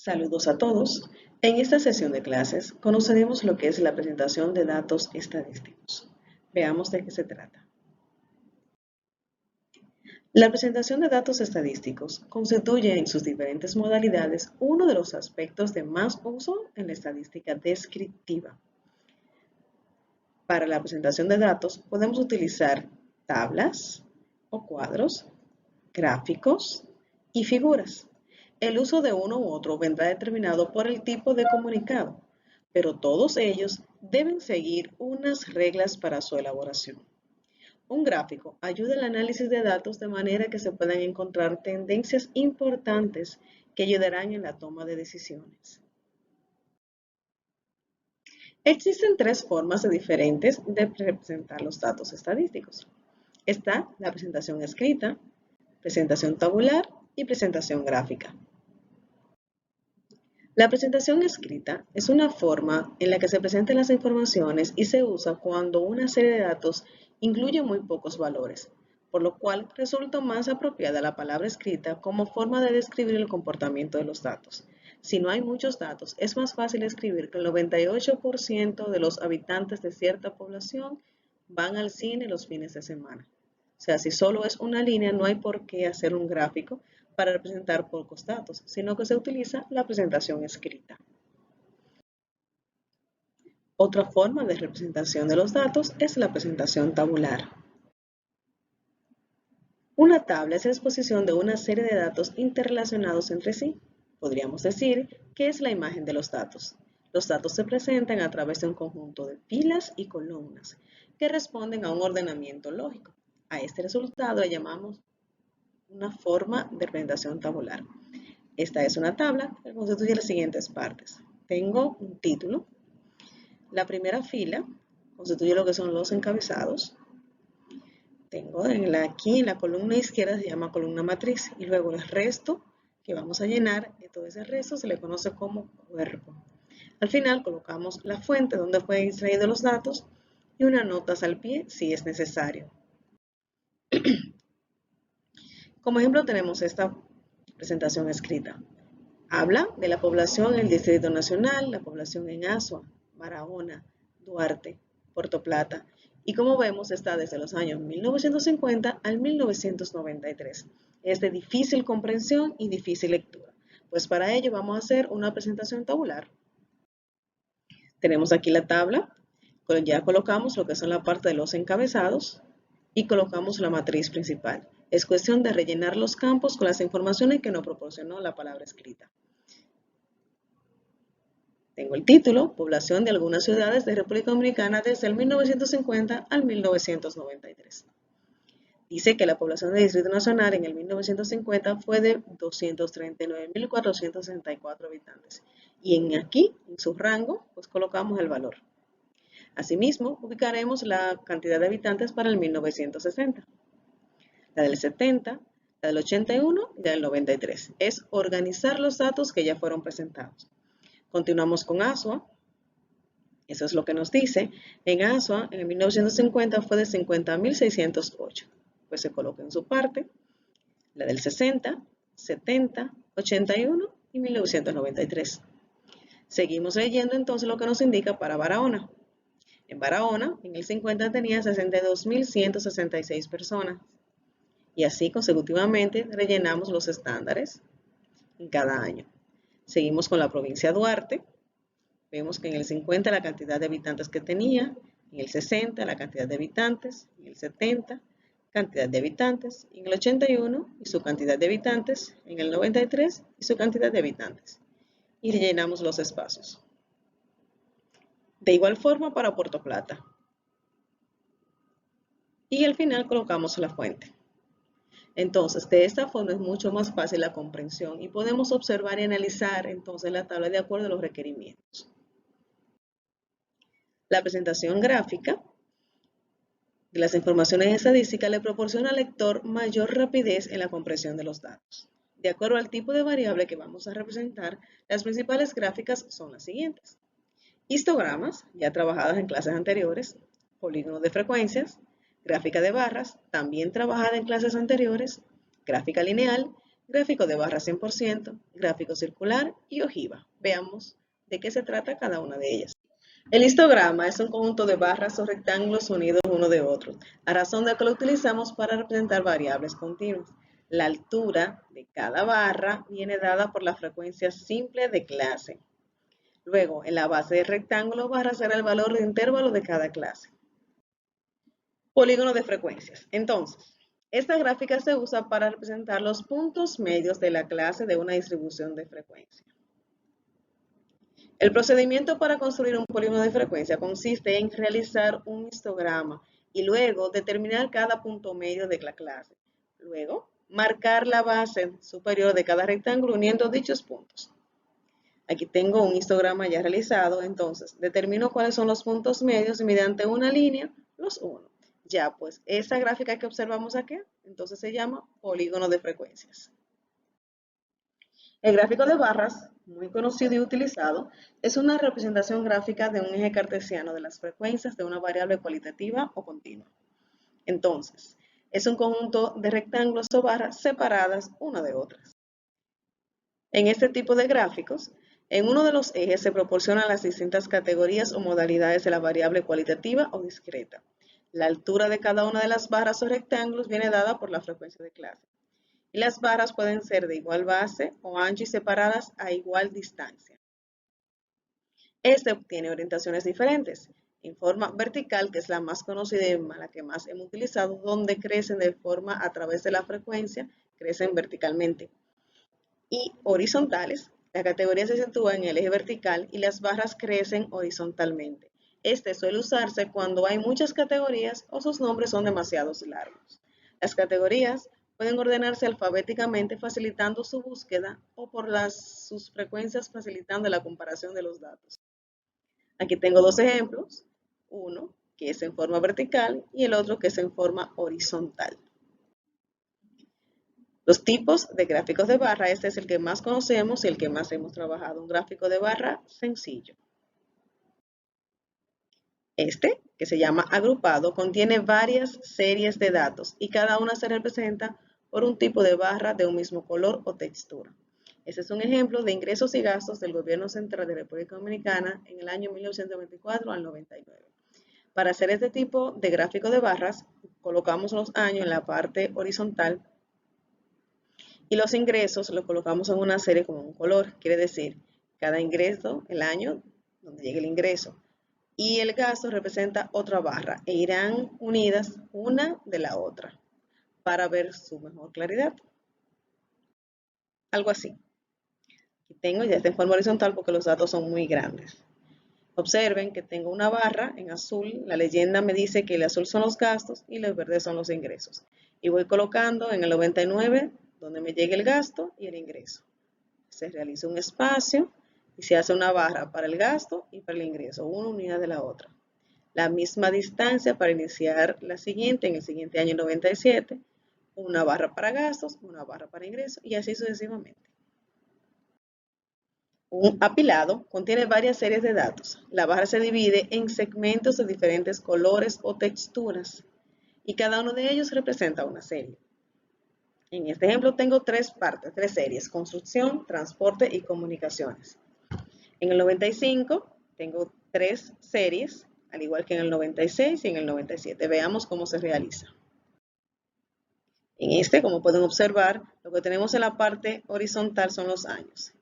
Saludos a todos. En esta sesión de clases conoceremos lo que es la presentación de datos estadísticos. Veamos de qué se trata. La presentación de datos estadísticos constituye en sus diferentes modalidades uno de los aspectos de más uso en la estadística descriptiva. Para la presentación de datos podemos utilizar tablas o cuadros, gráficos y figuras. El uso de uno u otro vendrá determinado por el tipo de comunicado, pero todos ellos deben seguir unas reglas para su elaboración. Un gráfico ayuda al análisis de datos de manera que se puedan encontrar tendencias importantes que ayudarán en la toma de decisiones. Existen tres formas diferentes de representar los datos estadísticos. Está la presentación escrita, presentación tabular y presentación gráfica. La presentación escrita es una forma en la que se presentan las informaciones y se usa cuando una serie de datos incluye muy pocos valores, por lo cual resulta más apropiada la palabra escrita como forma de describir el comportamiento de los datos. Si no hay muchos datos, es más fácil escribir que el 98% de los habitantes de cierta población van al cine los fines de semana. O sea, si solo es una línea, no hay por qué hacer un gráfico para representar pocos datos, sino que se utiliza la presentación escrita. Otra forma de representación de los datos es la presentación tabular. Una tabla es la exposición de una serie de datos interrelacionados entre sí. Podríamos decir que es la imagen de los datos. Los datos se presentan a través de un conjunto de filas y columnas que responden a un ordenamiento lógico. A este resultado le llamamos una forma de representación tabular. Esta es una tabla que constituye las siguientes partes. Tengo un título. La primera fila constituye lo que son los encabezados. Tengo aquí en la columna izquierda se llama columna matriz y luego el resto que vamos a llenar, y todo ese resto se le conoce como cuerpo. Al final colocamos la fuente donde fue extraído los datos y unas notas al pie si es necesario. Como ejemplo tenemos esta presentación escrita. Habla de la población en el Distrito Nacional, la población en Azua, Barahona, Duarte, Puerto Plata, y como vemos está desde los años 1950 al 1993. Es de difícil comprensión y difícil lectura, pues para ello vamos a hacer una presentación tabular. Tenemos aquí la tabla, ya colocamos lo que son la parte de los encabezados y colocamos la matriz principal. Es cuestión de rellenar los campos con las informaciones que nos proporcionó la palabra escrita. Tengo el título, población de algunas ciudades de República Dominicana desde el 1950 al 1993. Dice que la población del Distrito Nacional en el 1950 fue de 239.464 habitantes. Y aquí, en su rango, pues colocamos el valor. Asimismo, ubicaremos la cantidad de habitantes para el 1960. La del 70, la del 81 y la del 93. Es organizar los datos que ya fueron presentados. Continuamos con Azua. Eso es lo que nos dice. En Azua, en el 1950 fue de 50.608. Pues se coloca en su parte la del 60, 70, 81 y 1993. Seguimos leyendo entonces lo que nos indica para Barahona. En Barahona, en el 50 tenía 62.166 personas. Y así consecutivamente rellenamos los estándares en cada año. Seguimos con la provincia de Duarte. Vemos que en el 50 la cantidad de habitantes que tenía, en el 60 la cantidad de habitantes, en el 70 cantidad de habitantes, en el 81 y su cantidad de habitantes, en el 93 y su cantidad de habitantes. Y rellenamos los espacios. De igual forma para Puerto Plata. Y al final colocamos la fuente. Entonces, de esta forma es mucho más fácil la comprensión y podemos observar y analizar entonces la tabla de acuerdo a los requerimientos. La presentación gráfica de las informaciones estadísticas le proporciona al lector mayor rapidez en la comprensión de los datos. De acuerdo al tipo de variable que vamos a representar, las principales gráficas son las siguientes. Histogramas, ya trabajadas en clases anteriores, polígonos de frecuencias, gráfica de barras, también trabajada en clases anteriores, gráfica lineal, gráfico de barra 100%, gráfico circular y ojiva. Veamos de qué se trata cada una de ellas. El histograma es un conjunto de barras o rectángulos unidos uno de otro, a razón de que lo utilizamos para representar variables continuas. La altura de cada barra viene dada por la frecuencia simple de clase. Luego, en la base del rectángulo barra será el valor de intervalo de cada clase. Polígono de frecuencias. Entonces, esta gráfica se usa para representar los puntos medios de la clase de una distribución de frecuencia. El procedimiento para construir un polígono de frecuencia consiste en realizar un histograma y luego determinar cada punto medio de la clase. Luego, marcar la base superior de cada rectángulo uniendo dichos puntos. Aquí tengo un histograma ya realizado, entonces determino cuáles son los puntos medios y mediante una línea los uno. Ya, pues esa gráfica que observamos aquí, entonces se llama polígono de frecuencias. El gráfico de barras, muy conocido y utilizado, es una representación gráfica de un eje cartesiano de las frecuencias de una variable cualitativa o continua. Entonces, es un conjunto de rectángulos o barras separadas una de otras. En este tipo de gráficos, en uno de los ejes se proporcionan las distintas categorías o modalidades de la variable cualitativa o discreta. La altura de cada una de las barras o rectángulos viene dada por la frecuencia de clase. Y las barras pueden ser de igual base o ancho y separadas a igual distancia. Este obtiene orientaciones diferentes. En forma vertical, que es la más conocida y la que más hemos utilizado, donde crecen de forma a través de la frecuencia, crecen verticalmente. Y horizontales, la categoría se sitúa en el eje vertical y las barras crecen horizontalmente. Este suele usarse cuando hay muchas categorías o sus nombres son demasiado largos. Las categorías pueden ordenarse alfabéticamente facilitando su búsqueda o por sus frecuencias facilitando la comparación de los datos. Aquí tengo dos ejemplos, uno que es en forma vertical y el otro que es en forma horizontal. Los tipos de gráficos de barra, este es el que más conocemos y el que más hemos trabajado, un gráfico de barra sencillo. Este, que se llama agrupado, contiene varias series de datos y cada una se representa por un tipo de barra de un mismo color o textura. Este es un ejemplo de ingresos y gastos del Gobierno Central de República Dominicana en el año 1924 al 99. Para hacer este tipo de gráfico de barras, colocamos los años en la parte horizontal y los ingresos los colocamos en una serie con un color. Quiere decir, cada ingreso, el año donde llegue el ingreso, y el gasto representa otra barra e irán unidas una de la otra para ver su mejor claridad. Algo así. Aquí tengo, ya está en forma horizontal porque los datos son muy grandes. Observen que tengo una barra en azul, la leyenda me dice que el azul son los gastos y los verdes son los ingresos. Y voy colocando en el 99 donde me llegue el gasto y el ingreso. Se realiza un espacio y se hace una barra para el gasto y para el ingreso, una unidad de la otra. La misma distancia para iniciar la siguiente, en el siguiente año 97, una barra para gastos, una barra para ingresos y así sucesivamente. Un apilado contiene varias series de datos. La barra se divide en segmentos de diferentes colores o texturas y cada uno de ellos representa una serie. En este ejemplo tengo tres partes, tres series: construcción, transporte y comunicaciones. En el 95 tengo tres series, al igual que en el 96 y en el 97. Veamos cómo se realiza. En este, como pueden observar, lo que tenemos en la parte horizontal son los años.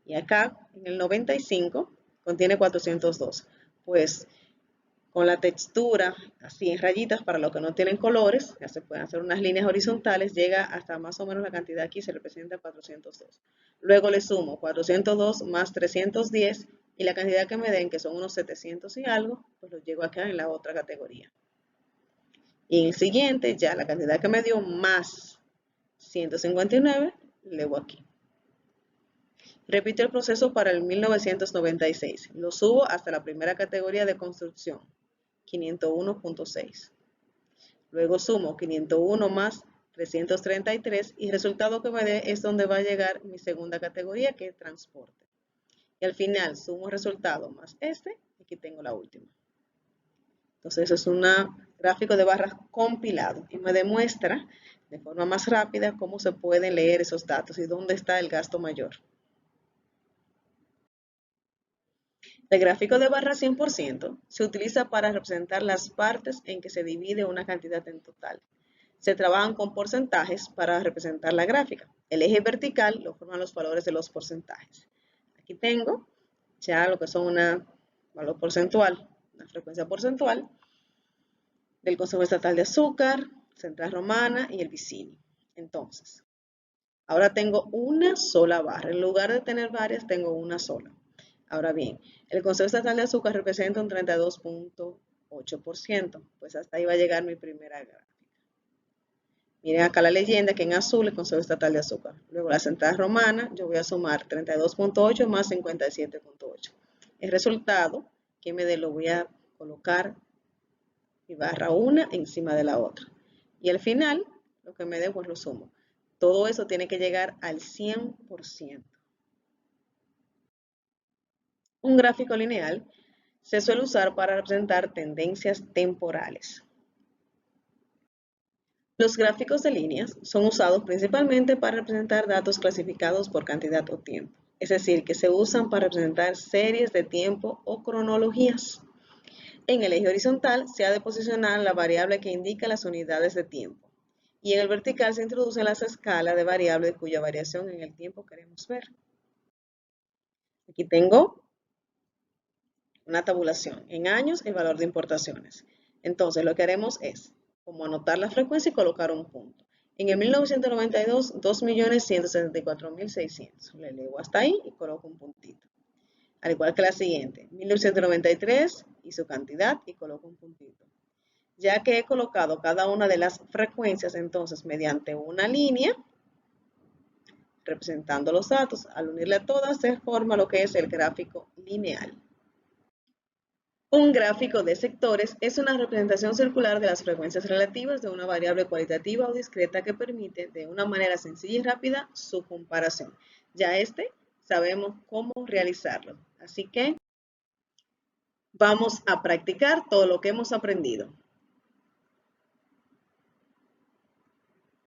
Y acá, en el 95, contiene 402. Pues con la textura así en rayitas para los que no tienen colores, ya se pueden hacer unas líneas horizontales, llega hasta más o menos la cantidad aquí, se representa 402. Luego le sumo 402 más 310 y la cantidad que me den, que son unos 700 y algo, pues lo llevo acá en la otra categoría. Y en el siguiente, ya la cantidad que me dio más 159, le llevo aquí. Repito el proceso para el 1996. Lo subo hasta la primera categoría de construcción, 501.6. Luego sumo 501 más 333 y el resultado que me dé es donde va a llegar mi segunda categoría, que es transporte. Y al final sumo el resultado más este, y aquí tengo la última. Entonces eso es un gráfico de barras compilado y me demuestra de forma más rápida cómo se pueden leer esos datos y dónde está el gasto mayor. El gráfico de barra 100% se utiliza para representar las partes en que se divide una cantidad en total. Se trabajan con porcentajes para representar la gráfica. El eje vertical lo forman los valores de los porcentajes. Aquí tengo ya lo que son una valor porcentual, una frecuencia porcentual del Consejo Estatal de Azúcar, Central Romana y el Vicini. Entonces, ahora tengo una sola barra. En lugar de tener varias, tengo una sola. Ahora bien, el Consejo Estatal de Azúcar representa un 32.8%. Pues hasta ahí va a llegar mi primera gráfica. Miren acá la leyenda que en azul el Consejo Estatal de Azúcar. Luego la Central Romana, yo voy a sumar 32.8 más 57.8. El resultado que me dé lo voy a colocar mi barra una encima de la otra. Y al final, lo que me dé, pues lo sumo. Todo eso tiene que llegar al 100%. Un gráfico lineal se suele usar para representar tendencias temporales. Los gráficos de líneas son usados principalmente para representar datos clasificados por cantidad o tiempo, es decir, que se usan para representar series de tiempo o cronologías. En el eje horizontal se ha de posicionar la variable que indica las unidades de tiempo y en el vertical se introducen las escalas de variables cuya variación en el tiempo queremos ver. Aquí tengo una tabulación. En años, el valor de importaciones. Entonces, lo que haremos es, como anotar la frecuencia y colocar un punto. En el 1992, 2.174.600. Le leo hasta ahí y coloco un puntito. Al igual que la siguiente, 1993 y su cantidad y coloco un puntito. Ya que he colocado cada una de las frecuencias, entonces, mediante una línea, representando los datos, al unirle a todas se forma lo que es el gráfico lineal. Un gráfico de sectores es una representación circular de las frecuencias relativas de una variable cualitativa o discreta que permite, de una manera sencilla y rápida, su comparación. Ya sabemos cómo realizarlo. Así que vamos a practicar todo lo que hemos aprendido.